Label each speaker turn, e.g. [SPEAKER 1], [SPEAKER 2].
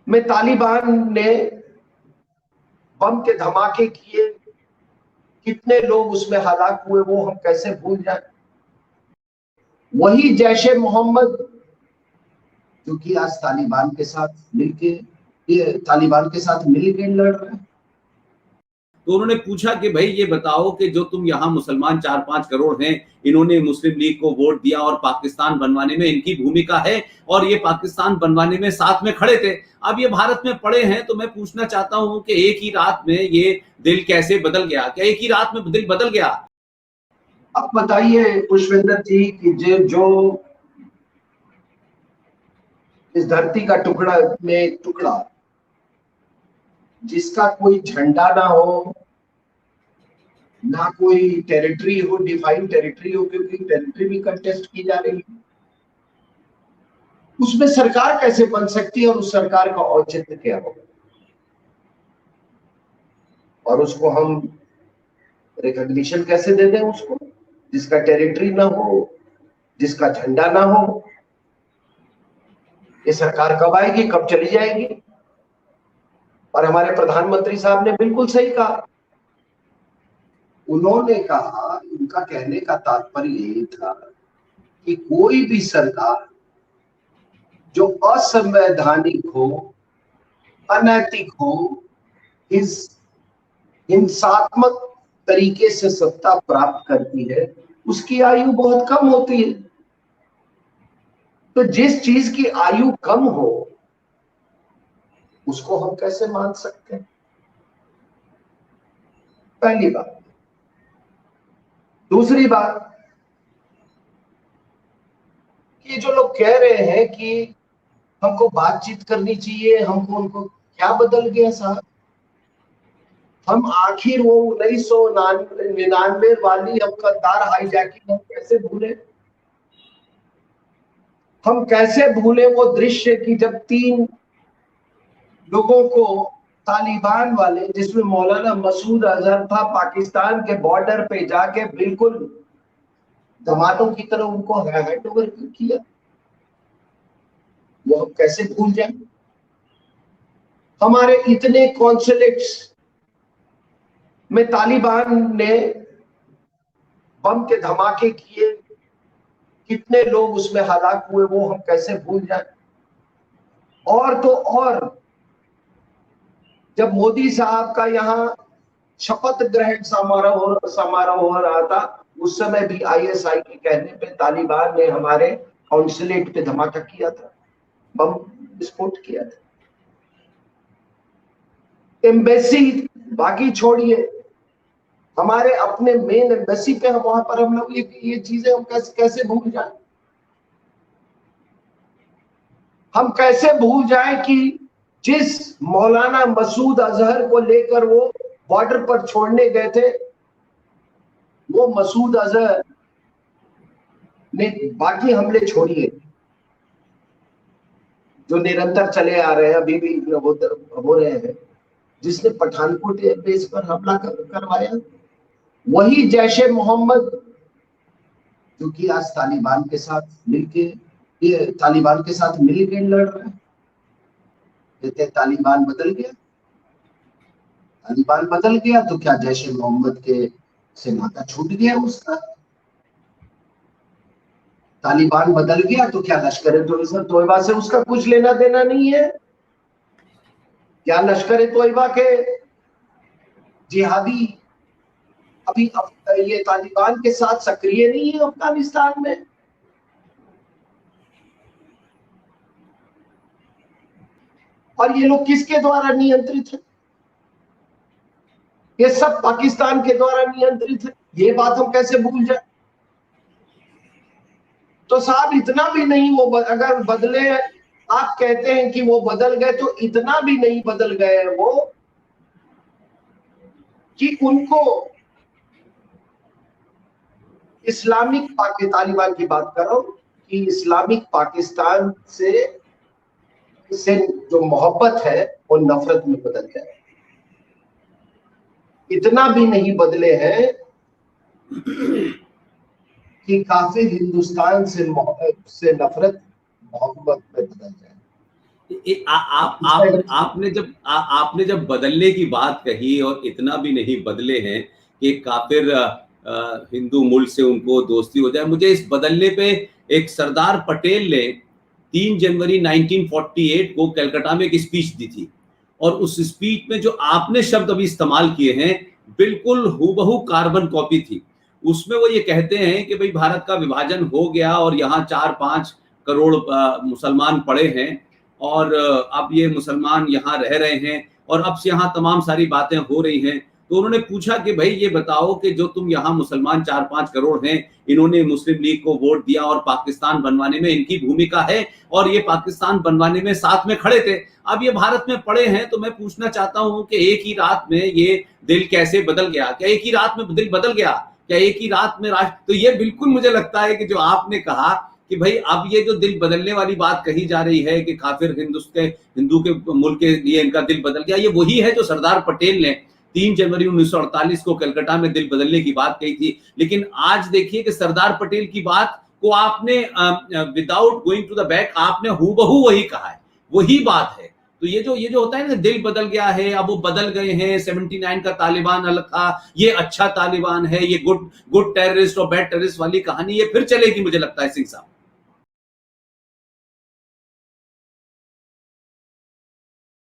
[SPEAKER 1] में तालिबान ने बम के धमाके किए, कितने लोग उसमें हलाक हुए वो हम कैसे भूल जाए। वही जैश ए मोहम्मद जो कि आज तालिबान के साथ मिलके लड़ रहे हैं।
[SPEAKER 2] तो उन्होंने पूछा कि भाई ये बताओ कि जो तुम यहाँ मुसलमान 4-5 करोड़ हैं, इन्होंने मुस्लिम लीग को वोट दिया और पाकिस्तान बनवाने में इनकी भूमिका है, और ये पाकिस्तान बनवाने में साथ में खड़े थे, अब ये भारत में पड़े हैं, तो मैं पूछना चाहता हूं कि एक ही रात में ये दिल कैसे बदल गया? क्या एक ही रात में दिल बदल गया?
[SPEAKER 1] अब बताइए पुष्पेंद्र जी कि जो इस धरती का टुकड़ा में एक टुकड़ा जिसका कोई झंडा ना हो, ना कोई टेरिटरी हो, डिफाइंड टेरिटरी हो, क्योंकि टेरिटरी भी कंटेस्ट की जा रही है, उसमें सरकार कैसे बन सकती है और उस सरकार का औचित्य क्या होगा? और उसको हम रिकॉग्निशन कैसे दे दें उसको, जिसका टेरिटरी ना हो, जिसका झंडा ना हो? ये सरकार कब आएगी, कब चली जाएगी? और हमारे प्रधानमंत्री साहब ने बिल्कुल सही कहा। उन्होंने कहा, उनका कहने का तात्पर्य यही था कि कोई भी सरकार जो असंवैधानिक हो, अनैतिक हो, इस हिंसात्मक तरीके से सत्ता प्राप्त करती है, उसकी आयु बहुत कम होती है। तो जिस चीज की आयु कम हो उसको हम कैसे मान सकते हैं? पहली बात। दूसरी बात कि जो लोग कह रहे हैं कि हमको बातचीत करनी चाहिए, हमको उनको क्या बदल गया साहब? हम आखिर वो 1999 वाली हम गद्दार हाईजैकिंग हम कैसे भूले? हम कैसे भूले वो दृश्य कि जब 3 लोगों को तालिबान वाले, जिसमें मौलाना मसूद अजहर था, पाकिस्तान के बॉर्डर पे जाके बिल्कुल धमाकों की तरह उनको हैंड ओवर किया, वो हम कैसे भूल जाए? हमारे इतने कॉन्सुलेट्स में तालिबान ने बम के धमाके किए, कितने लोग उसमें हलाक हुए वो हम कैसे भूल जाए? और तो और जब मोदी साहब का यहाँ शपथ ग्रहण समारोह हो रहा था, उस समय भी आईएसआई के कहने पे तालिबान ने हमारे कॉन्सुलेट पे धमाका किया था, बम विस्फोट किया था। एम्बेसी बाकी छोड़िए, हमारे अपने मेन एम्बेसी पे हम वहां पर हम लोग ये चीजें हम कैसे भूल जाए? हम कैसे भूल जाए कि जिस मौलाना मसूद अजहर को लेकर वो बॉर्डर पर छोड़ने गए थे, वो मसूद अजहर ने बाकी हमले छोड़िए जो निरंतर चले आ रहे हैं, अभी भी हो रहे हैं, जिसने पठानकोट एयरबेस पर हमला करवाया, वही जैश ए मोहम्मद जो कि आज तालिबान के साथ मिलके लड़ रहे हैं। कहते तालिबान बदल गया तो क्या जैश ए मोहम्मद के से नाता छूट गया उसका? तालिबान बदल गया तो क्या लश्कर तोयबा से उसका कुछ लेना देना नहीं है? क्या लश्कर तोयबा के जिहादी अभी ये तालिबान के साथ सक्रिय नहीं है अफगानिस्तान में? और ये लोग किसके द्वारा नियंत्रित है? ये सब पाकिस्तान के द्वारा नियंत्रित है। ये बात हम कैसे भूल जाए? तो साहब इतना भी नहीं, वो अगर बदले, आप कहते हैं कि वो बदल गए, तो इतना भी नहीं बदल गए वो कि उनको इस्लामिक तालिबान की बात कर रहा हूं कि इस्लामिक पाकिस्तान से जो मोहब्बत है वो नफरत में बदल जाए। इतना भी नहीं बदले हैं कि काफिर हिंदुस्तान से नफरत मोहब्बत में बदल जाए।
[SPEAKER 2] आपने जब बदलने की बात कही और इतना भी नहीं बदले हैं कि काफिर हिंदू मुल्क से उनको दोस्ती हो जाए, मुझे इस बदलने पे एक सरदार पटेल ने 3 जनवरी 1948 को कलकत्ता में एक स्पीच दी थी, और उस स्पीच में जो आपने शब्द अभी इस्तेमाल किए हैं बिल्कुल हूबहू कार्बन कॉपी थी। उसमें वो ये कहते हैं कि भाई भारत का विभाजन हो गया और यहाँ 4-5 करोड़ मुसलमान पड़े हैं, और अब ये मुसलमान यहाँ रह रहे हैं और अब से यहाँ तमाम सारी बातें हो रही हैं। तो उन्होंने पूछा कि भाई ये बताओ कि जो तुम यहाँ मुसलमान 4-5 करोड़ हैं, इन्होंने मुस्लिम लीग को वोट दिया और पाकिस्तान बनवाने में इनकी भूमिका है, और ये पाकिस्तान बनवाने में साथ में खड़े थे, अब ये भारत में पड़े हैं, तो मैं पूछना चाहता हूं कि एक ही रात में ये दिल कैसे बदल गया? क्या एक ही रात में दिल बदल गया? क्या एक ही रात में तो ये बिल्कुल मुझे लगता है कि जो आपने कहा कि भाई अब ये जो दिल बदलने वाली बात कही जा रही है कि काफिर हिंदू के मुल्क के लिए इनका दिल बदल गया, ये वही है जो सरदार पटेल ने 3 जनवरी 1948 को कलकत्ता में दिल बदलने की बात कही थी। लेकिन आज देखिए कि सरदार पटेल की बात को आपने without going to the back आपने हूबहू वही कहा है, वही बात है। तो ये जो होता है ना, दिल बदल गया है, अब वो बदल गए हैं, 79 का तालिबान अलग था, ये अच्छा तालिबान है, ये गुड टेररिस्ट और बैड टेररिस्ट वाली कहानी ये फिर चलेगी, मुझे लगता है सिंह साहब।